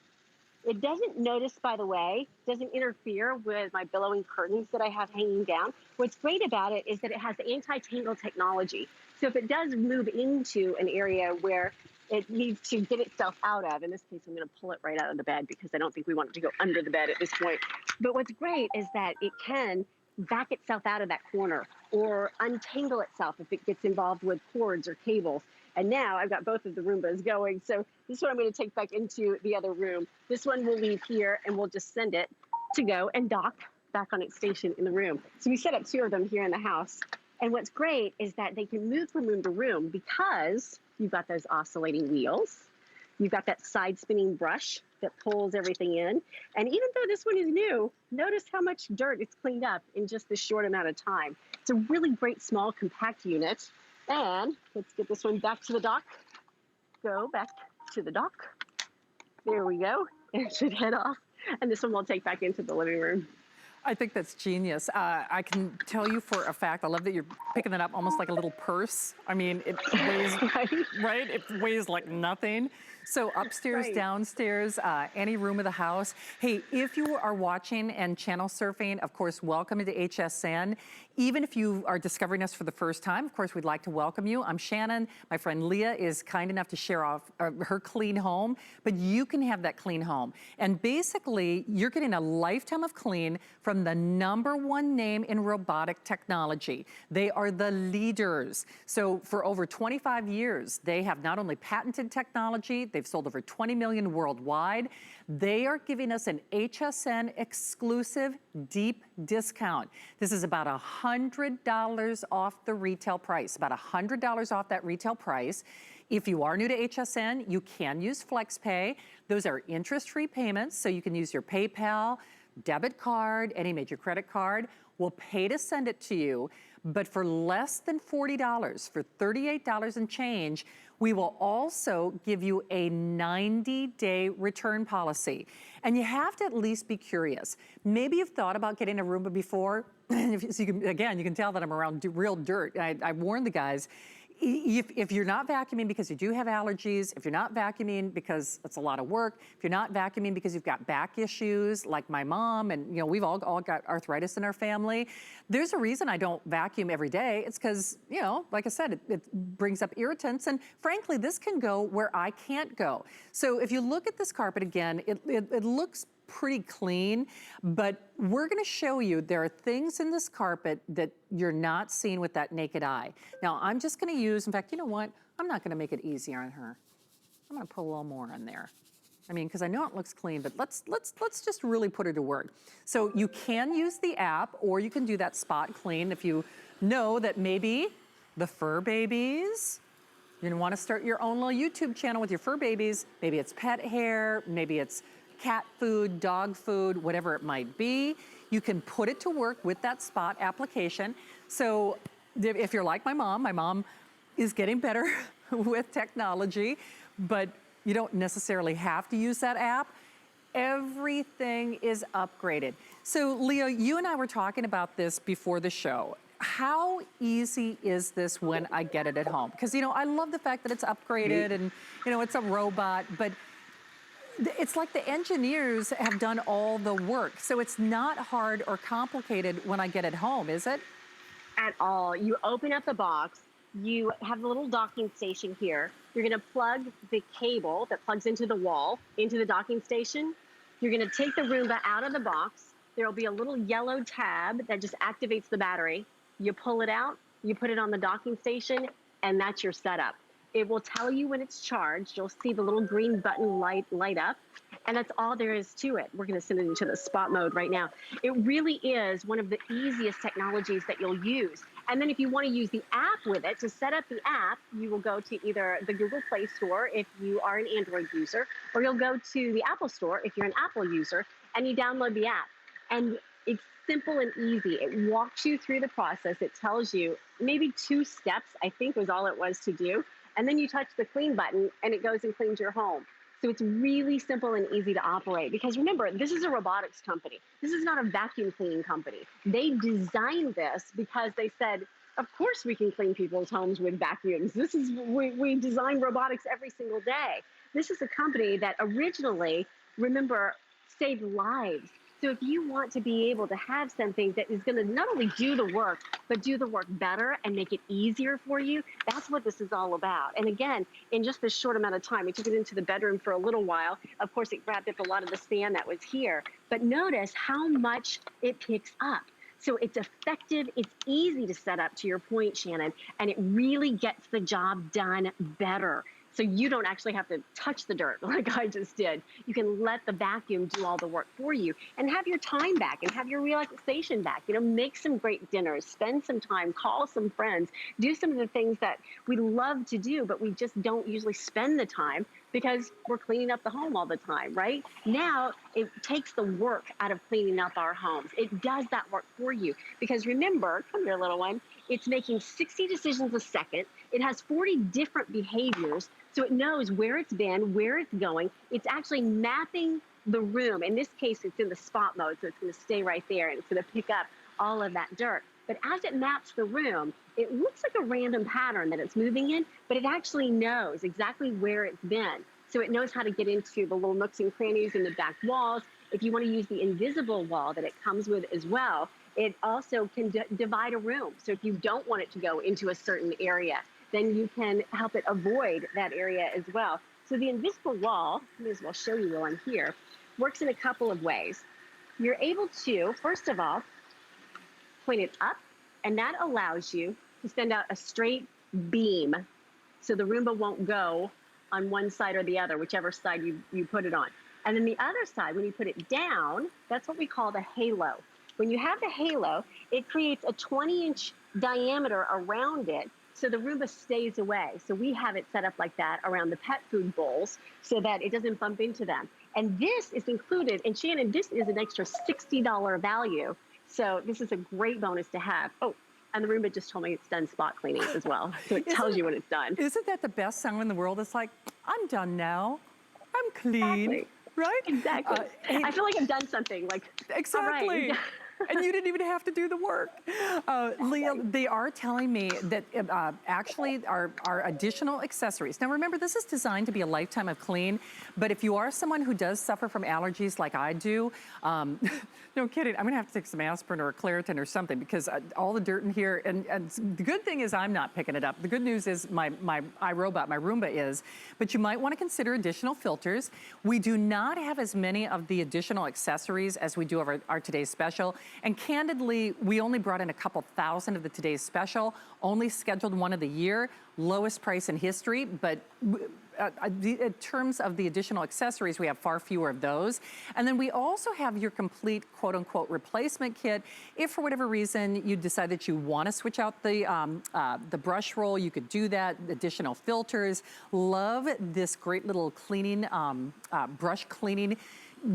It doesn't notice, by the way, doesn't interfere with my billowing curtains that I have hanging down. What's great about it is that it has the Anti-Tangle Technology. So if it does move into an area where it needs to get itself out of, in this case, I'm gonna pull it right out of the bed because I don't think we want it to go under the bed at this point. But what's great is that it can back itself out of that corner or untangle itself if it gets involved with cords or cables. And now I've got both of the Roombas going. So this one I'm going to take back into the other room. This one we'll leave here and we'll just send it to go and dock back on its station in the room. So we set up 2 of them here in the house. And what's great is that they can move from room to room because you've got those oscillating wheels. You've got that side spinning brush that pulls everything in. And even though this one is new, notice how much dirt it's cleaned up in just this short amount of time. It's a really great small compact unit. And let's get this one back to the dock. go back to the dock. There we go. It should head off. And this one we'll take back into the living room. I think that's genius. I can tell you for a fact, I love that you're picking that up almost like a little purse. I mean, it weighs, right? It weighs like nothing. So upstairs, downstairs, any room of the house. Hey, if you are watching and channel surfing, of course, welcome to HSN. Even if you are discovering us for the first time, of course, we'd like to welcome you. I'm Shannon. My friend Leah is kind enough to share off her clean home, but you can have that clean home. And basically, you're getting a lifetime of clean from the #1 name in robotic technology. They are the leaders. So for over 25 years, they have not only patented technology, they've sold over 20 million worldwide. They are giving us an HSN exclusive deep discount. This is about $100 off the retail price, about $100 off that retail price. If you are new to HSN, you can use FlexPay. Those are interest-free payments, so you can use your PayPal, debit card, any major credit card. We'll pay to send it to you, but for less than $40, for $38 and change, we will also give you a 90-day return policy. And you have to at least be curious. Maybe you've thought about getting a Roomba before. So you can tell that I'm around real dirt. I warned the guys, if you're not vacuuming because you do have allergies, if you're not vacuuming because it's a lot of work, if you're not vacuuming because you've got back issues like my mom, and we've all got arthritis in our family, there's a reason I don't vacuum every day. It's because, like I said, it brings up irritants, and frankly, this can go where I can't go. So if you look at this carpet again, it looks pretty clean, but we're gonna show you there are things in this carpet that you're not seeing with that naked eye. Now, I'm just gonna use, in fact, you know what? I'm not gonna make it easier on her. I'm gonna put a little more on there. I mean, because I know it looks clean, but let's just really put her to work. So you can use the app, or you can do that spot clean if you know that maybe the fur babies, you're gonna wanna start your own little YouTube channel with your fur babies. Maybe it's pet hair, maybe it's cat food, dog food, whatever it might be. You can put it to work with that spot application. So if you're like my mom is getting better with technology, but you don't necessarily have to use that app. Everything is upgraded. So Leo, you and I were talking about this before the show. How easy is this when I get it at home? Because, I love the fact that it's upgraded and, it's a robot, but it's like the engineers have done all the work. So it's not hard or complicated when I get it home, is it? At all. You open up the box, you have a little docking station here. You're gonna plug the cable that plugs into the wall, into the docking station. You're gonna take the Roomba out of the box. There'll be a little yellow tab that just activates the battery. You pull it out, you put it on the docking station, and that's your setup. It will tell you when it's charged. You'll see the little green button light up, and that's all there is to it. We're gonna send it into the spot mode right now. It really is one of the easiest technologies that you'll use. And then if you wanna use the app with it, to set up the app, you will go to either the Google Play Store if you are an Android user, or you'll go to the Apple Store if you're an Apple user, and you download the app. And it's simple and easy. It walks you through the process. It tells you maybe 2 steps, I think was all it was to do. And then you touch the clean button and it goes and cleans your home. So it's really simple and easy to operate, because remember, this is a robotics company. This is not a vacuum cleaning company. They designed this because they said, of course we can clean people's homes with vacuums. We design robotics every single day. This is a company that originally, remember, saved lives. So if you want to be able to have something that is going to not only do the work, but do the work better and make it easier for you, that's what this is all about. And again, in just this short amount of time, we took it into the bedroom for a little while. Of course, it grabbed up a lot of the sand that was here. But notice how much it picks up. So it's effective, it's easy to set up, to your point, Shannon, and it really gets the job done better. So you don't actually have to touch the dirt like I just did. You can let the vacuum do all the work for you and have your time back and have your relaxation back. Make some great dinners, spend some time, call some friends, do some of the things that we love to do, but we just don't usually spend the time because we're cleaning up the home all the time, right? Now, it takes the work out of cleaning up our homes. It does that work for you. Because remember, come here, little one, It's making 60 decisions a second. It has 40 different behaviors, so it knows where it's been, where it's going. It's actually mapping the room. In this case, it's in the spot mode, so it's going to stay right there, and it's going to pick up all of that dirt. But as it maps the room, it looks like a random pattern that it's moving in, but it actually knows exactly where it's been. So it knows how to get into the little nooks and crannies in the back walls. If you want to use the invisible wall that it comes with as well, it also can divide a room. So if you don't want it to go into a certain area, then you can help it avoid that area as well. So the invisible wall, I may as well show you while I'm here, works in a couple of ways. You're able to, first of all, point it up, and that allows you to send out a straight beam. So the Roomba won't go on one side or the other, whichever side you put it on. And then the other side, when you put it down, that's what we call the halo. When you have the halo, it creates a 20-inch diameter around it, so the Roomba stays away. So we have it set up like that around the pet food bowls so that it doesn't bump into them. And this is included, and Shannon, this is an extra $60 value. So this is a great bonus to have. Oh, and the Roomba just told me it's done spot cleaning as well. So it tells you when it's done. Isn't that the best sound in the world? It's like, I'm done now. I'm clean. Exactly. Right? Exactly. I feel like I've done something. Like, exactly. all right. And you didn't even have to do the work. Leah, they are telling me that actually our additional accessories. Now remember, this is designed to be a lifetime of clean, but if you are someone who does suffer from allergies like I do, no kidding, I'm gonna have to take some aspirin or a Claritin or something because all the dirt in here, and the good thing is I'm not picking it up. The good news is my iRobot, my Roomba is, but you might wanna consider additional filters. We do not have as many of the additional accessories as we do of our today's special. And candidly, we only brought in a couple thousand of the today's special, only scheduled one of the year, lowest price in history, but in terms of the additional accessories, we have far fewer of those. And then we also have your complete quote unquote replacement kit. If for whatever reason you decide that you want to switch out the brush roll, you could do that, additional filters. Love this great little cleaning, brush cleaning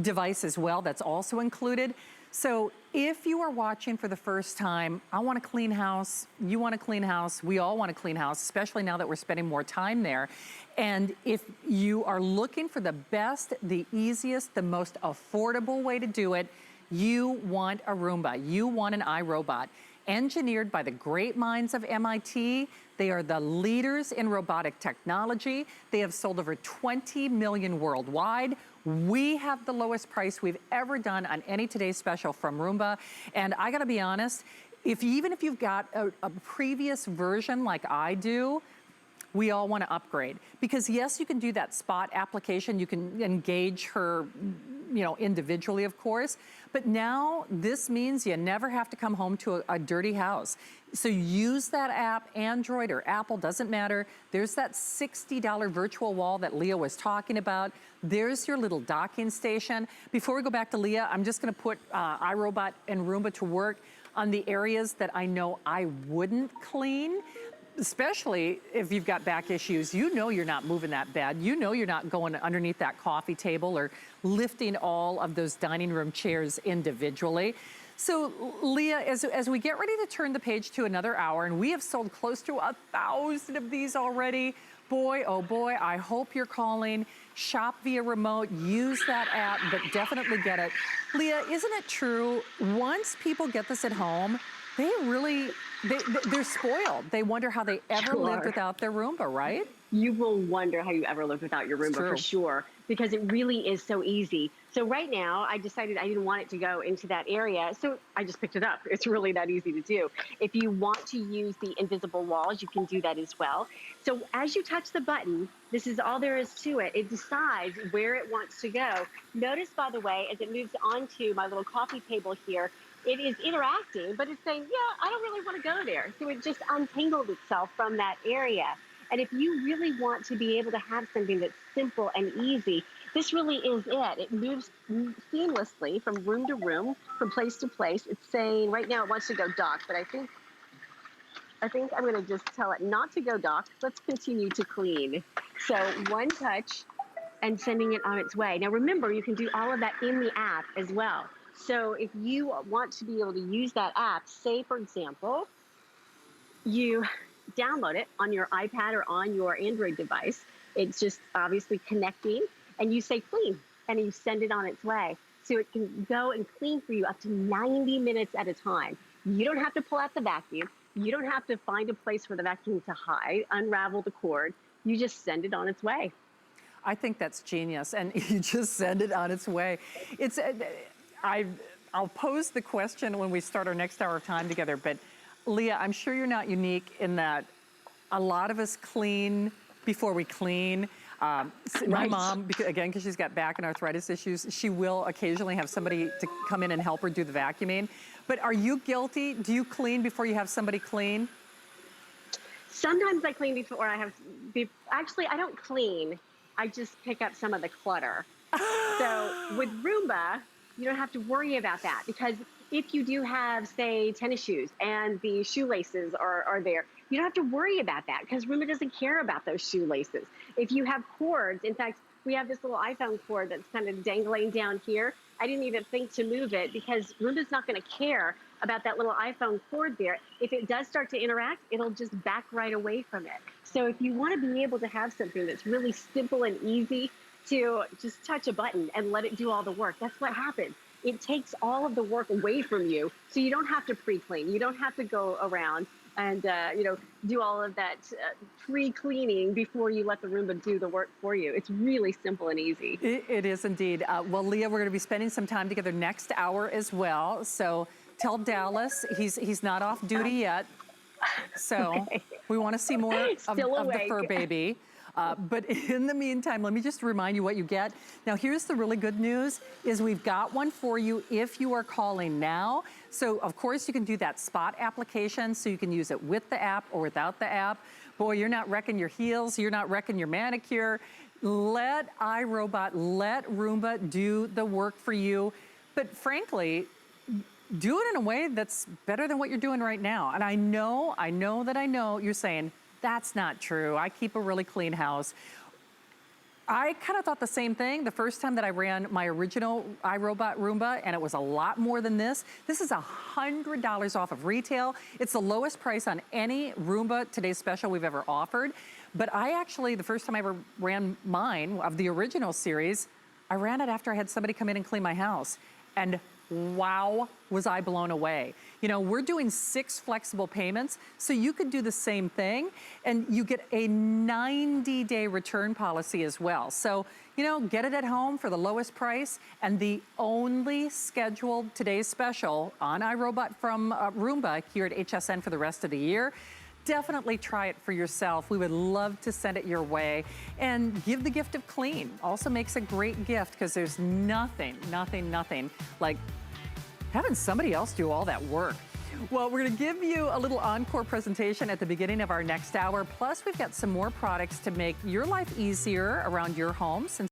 device as well that's also included. So if you are watching for the first time, I want a clean house, you want a clean house, we all want a clean house, especially now that we're spending more time there. And if you are looking for the best, the easiest, the most affordable way to do it, you want a Roomba, you want an iRobot. Engineered by the great minds of MIT, they are the leaders in robotic technology. They have sold over 20 million worldwide. We have the lowest price we've ever done on any today's special from Roomba. And I gotta be honest, even if you've got a previous version like I do, we all want to upgrade. Because yes, you can do that spot application. You can engage her, you know, individually, of course. But now this means you never have to come home to a dirty house. So use that app, Android or Apple, doesn't matter. There's that $60 virtual wall that Leah was talking about. There's your little docking station. Before we go back to Leah, I'm just gonna put iRobot and Roomba to work on the areas that I know I wouldn't clean. Especially if you've got back issues, you know you're not moving that bed. You know you're not going underneath that coffee table or lifting all of those dining room chairs individually. So Leah, as we get ready to turn the page to another hour, and we have sold close to 1,000 of these already, boy, oh boy, I hope you're calling. Shop via remote, use that app, but definitely get it. Leah, isn't it true, once people get this at home, they really, they're spoiled. They wonder how they ever lived without their Roomba, right? You will wonder how you ever lived without your Roomba for sure, because it really is so easy. So right now, I decided I didn't want it to go into that area, so I just picked it up. It's really that easy to do. If you want to use the invisible walls, you can do that as well. So as you touch the button, this is all there is to it. It decides where it wants to go. Notice, by the way, as it moves onto my little coffee table here, it is interacting, but it's saying, yeah, I don't really want to go there. So it just untangled itself from that area. And if you really want to be able to have something that's simple and easy, this really is it. It moves seamlessly from room to room, from place to place. It's saying right now it wants to go dock, but I think I'm going to just tell it not to go dock. Let's continue to clean. So one touch and sending it on its way. Now remember, you can do all of that in the app as well. So if you want to be able to use that app, say for example, you download it on your iPad or on your Android device. It's just obviously connecting, and you say clean, and you send it on its way. So it can go and clean for you up to 90 minutes at a time. You don't have to pull out the vacuum. You don't have to find a place for the vacuum to hide, unravel the cord. You just send it on its way. I think that's genius, and you just send it on its way. It's, I'll pose the question when we start our next hour of time together, but Leah, I'm sure you're not unique in that a lot of us clean before we clean. My mom, again, because she's got back and arthritis issues, she will occasionally have somebody to come in and help her do the vacuuming. But are you guilty? Do you clean before you have somebody clean? Sometimes I clean before I have, actually I don't clean. I just pick up some of the clutter. So with Roomba, you don't have to worry about that, because if you do have, say, tennis shoes and the shoelaces are there, you don't have to worry about that, because Roomba doesn't care about those shoelaces. If you have cords, in fact, we have this little iPhone cord that's kind of dangling down here. I didn't even think to move it, because Roomba's not going to care about that little iPhone cord there. If it does start to interact, it'll just back right away from it. So if you want to be able to have something that's really simple and easy to just touch a button and let it do all the work, that's what happens. It takes all of the work away from you, so you don't have to pre-clean. You don't have to go around and do all of that pre-cleaning before you let the Roomba do the work for you. It's really simple and easy. It is indeed. Well, Leah, we're going to be spending some time together next hour as well. So tell Dallas he's not off duty yet. So okay. We want to see more of the fur baby. But in the meantime, let me just remind you what you get. Now, here's the really good news, is we've got one for you if you are calling now. So, of course, you can do that spot application, so you can use it with the app or without the app. Boy, you're not wrecking your heels, you're not wrecking your manicure. Let iRobot, let Roomba do the work for you. But frankly, do it in a way that's better than what you're doing right now. And I know you're saying, that's not true. I keep a really clean house. I kind of thought the same thing the first time that I ran my original iRobot Roomba, and it was a lot more than this. This is $100 off of retail. It's the lowest price on any Roomba Today's Special we've ever offered. But I actually, the first time I ever ran mine, of the original series, I ran it after I had somebody come in and clean my house. And wow, was I blown away. You know, we're doing 6 flexible payments, so you could do the same thing, and you get a 90-day return policy as well. So, you know, get it at home for the lowest price, and the only scheduled Today's Special on iRobot from Roomba here at HSN for the rest of the year. Definitely try it for yourself. We would love to send it your way. And give the gift of clean. Also makes a great gift, because there's nothing like having somebody else do all that work. Well, we're gonna give you a little encore presentation at the beginning of our next hour. Plus, we've got some more products to make your life easier around your home. Since